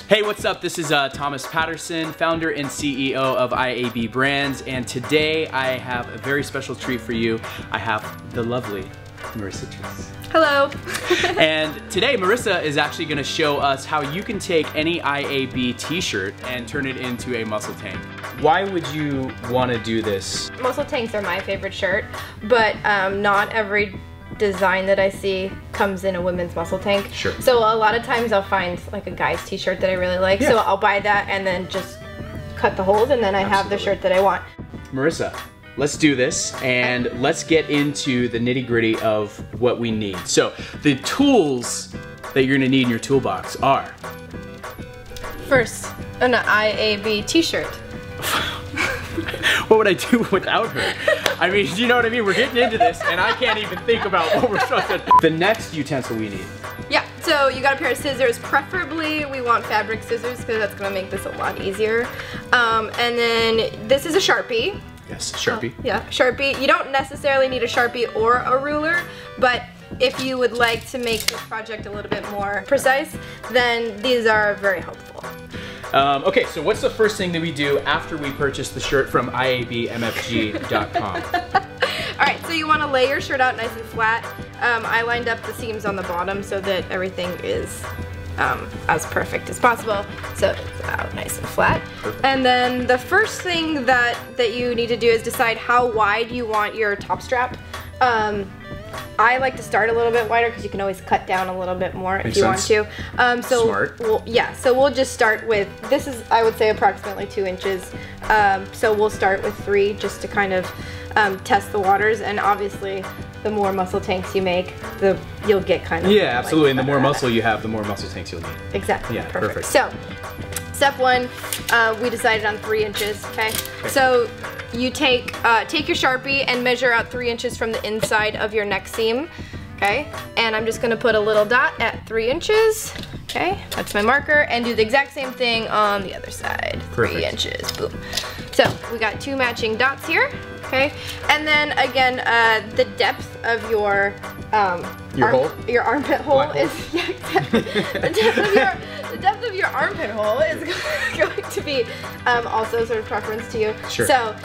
Hey, what's up? This is Thomas Patterson, founder and CEO of IAB Brands, and today I have a very special treat for you. I have the lovely Marissa. Hello. And today Marissa is actually going to show us how you can take any IAB t-shirt and turn it into a muscle tank. Why would you want to do this? Muscle tanks are my favorite shirt, but not every design that I see comes in a women's muscle tank. Sure. So a lot of times I'll find like a guy's t-shirt that I really like, so I'll buy that and then just cut the holes and then I have the shirt that I want. Marissa, let's do this and let's get into the nitty-gritty of what we need. So the tools that you're gonna need in your toolbox are? First, an IAB t-shirt. What would I do without her? I mean, you know what I mean? We're getting into this and I can't even think about what we're supposed to do. The next utensil we need. Yeah, so you got a pair of scissors. Preferably we want fabric scissors because that's gonna make this a lot easier. And then this is a Sharpie. Yes, Sharpie. Yeah, Sharpie. You don't necessarily need a Sharpie or a ruler, but if you would like to make this project a little bit more precise, then these are very helpful. Okay, so what's the first thing that we do after we purchase the shirt from iabmfg.com? Alright, so you want to lay your shirt out nice and flat. I lined up the seams on the bottom so that everything is as perfect as possible, so it's out nice and flat. Perfect. And then the first thing that you need to do is decide how wide you want your top strap. I like to start a little bit wider because you can always cut down a little bit more if you want to. So smart. So we'll just start with, this is, I would say, approximately 2 inches. So we'll start with 3 just to kind of test the waters, and obviously the more muscle tanks you make, you'll get kind of absolutely, and the more muscle you have, the more muscle tanks you'll need. Exactly. Yeah, perfect. So step 1, we decided on 3 inches. Okay. So you take your Sharpie and measure out 3 inches from the inside of your neck seam. Okay. And I'm just gonna put a little dot at 3 inches. Okay. That's my marker, and do the exact same thing on the other side. Perfect. 3 inches. Boom. So we got 2 matching dots here. Okay. And then again, the depth of your your armpit hole is the depth of your armpit hole is going to be also sort of preference to you. Sure. So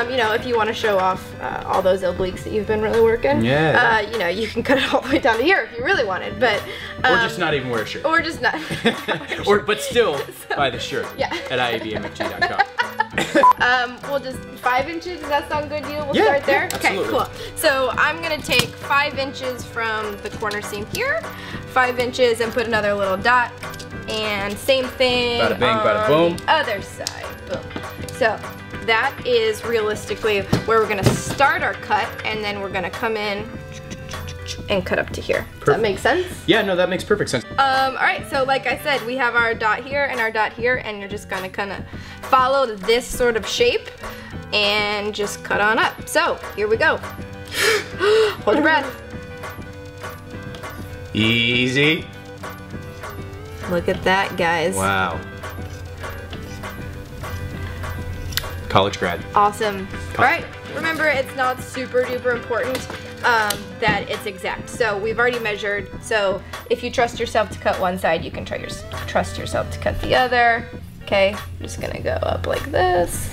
you know, if you want to show off all those obliques that you've been really working, you know, you can cut it all the way down to here if you really wanted, but or just not even wear a shirt. Or just not. But still buy the shirt at iabmfg.com. We'll just 5 inches. Does that sound good to you? We'll start start there. Absolutely. Okay, cool. So I'm gonna take 5 inches from the corner seam here, 5 inches, and put another little dot. And same thing bada bing, bada on boom. the other side. Boom. So that is realistically where we're gonna start our cut, and then we're gonna come in and cut up to here. Perfect. Does that make sense? Yeah, no, that makes perfect sense. Alright, so like I said, we have our dot here and our dot here, and you're just gonna kind of follow this sort of shape and just cut on up. So, here we go. Hold your breath. Easy. Look at that, guys. Wow. College grad. Awesome. Alright, remember, it's not super duper important that it's exact. So we've already measured, so if you trust yourself to cut one side, you can trust yourself to cut the other. Okay, I'm just gonna go up like this.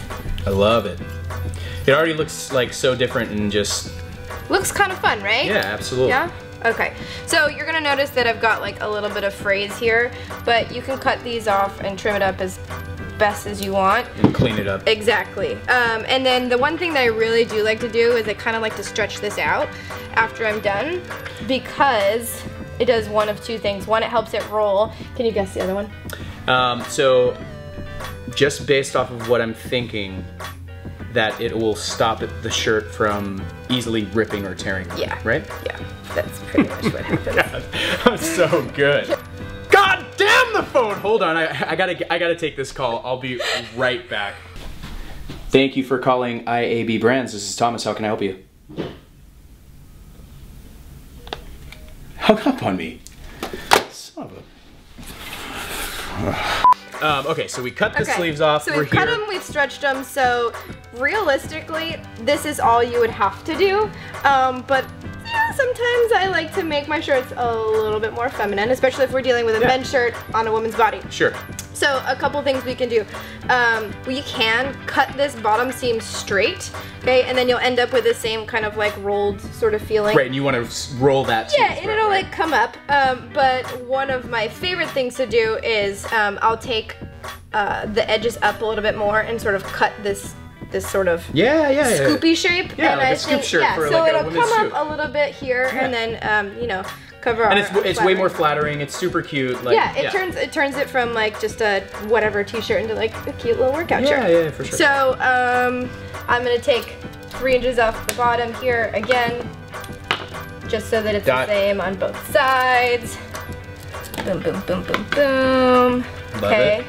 I love it. It already looks like so different and just... Looks kind of fun, right? Yeah, absolutely. Yeah? Okay, so you're gonna notice that I've got like a little bit of frays here, but you can cut these off and trim it up as best as you want. And clean it up. Exactly. And then the one thing that I really do like to do is I kind of like to stretch this out after I'm done, because it does one of 2 things. One, it helps it roll. Can you guess the other one? So just based off of what I'm thinking, that it will stop the shirt from easily ripping or tearing. Yeah. Right? Yeah. That's pretty much what happens. God, I'm so good. God damn the phone! Hold on, I gotta take this call. I'll be right back. Thank you for calling IAB Brands. This is Thomas. How can I help you? Hung up on me. Son of a... okay, so we cut the sleeves off. So we've cut them, we've stretched them, so realistically, this is all you would have to do. But yeah, sometimes I like to make my shirts a little bit more feminine, especially if we're dealing with a men's shirt on a woman's body. Sure. So a couple things we can do. We can cut this bottom seam straight, okay, and then you'll end up with the same kind of like rolled sort of feeling. Right, and you want to roll that too. Yeah, and it'll like come up. But one of my favorite things to do is I'll take the edges up a little bit more and sort of cut this sort of scoopy shape. Yeah, and like I a scoop think, shirt for so like a it'll women's come suit. up a little bit here, and then you know, cover and our it's way more flattering. It's super cute. Like, yeah, it turns it from like just a whatever t-shirt into like a cute little workout shirt. Yeah, for sure. So I'm gonna take 3 inches off the bottom here again, just so that it's the same on both sides. Boom, boom, boom, boom, boom. Okay.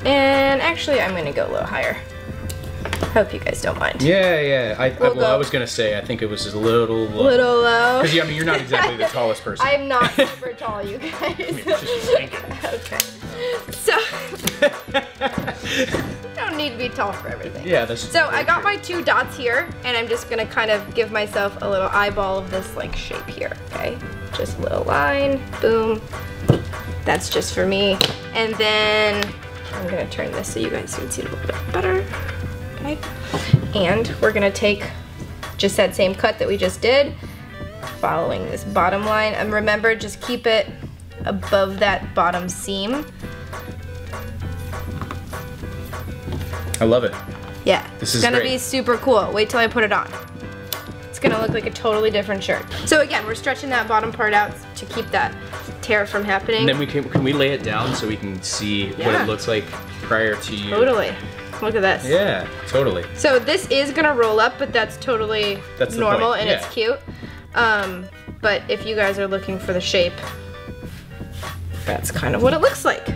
And actually, I'm gonna go a little higher. Hope you guys don't mind. Yeah. I was gonna say, I think it was just a little low. Little low. Because I mean, you're not exactly the tallest person. I'm not super tall, you guys. I mean, just thinking. Okay. So, you don't need to be tall for everything. Yeah, that's So I got my 2 dots here, and I'm just gonna kind of give myself a little eyeball of this like shape here, okay? Just a little line, boom. That's just for me. And then I'm gonna turn this so you guys can see it a little bit better. Okay. And we're gonna take just that same cut that we just did, following this bottom line. And remember, just keep it above that bottom seam. I love it. Yeah, This is gonna great. be super cool. Wait till I put it on. It's gonna look like a totally different shirt. So again, we're stretching that bottom part out to keep that tear from happening. And then can we lay it down so we can see what it looks like prior to you? Totally. Look at this. Yeah, totally. So this is gonna roll up, but that's totally normal point. and it's cute. But if you guys are looking for the shape, that's kind of what it looks like.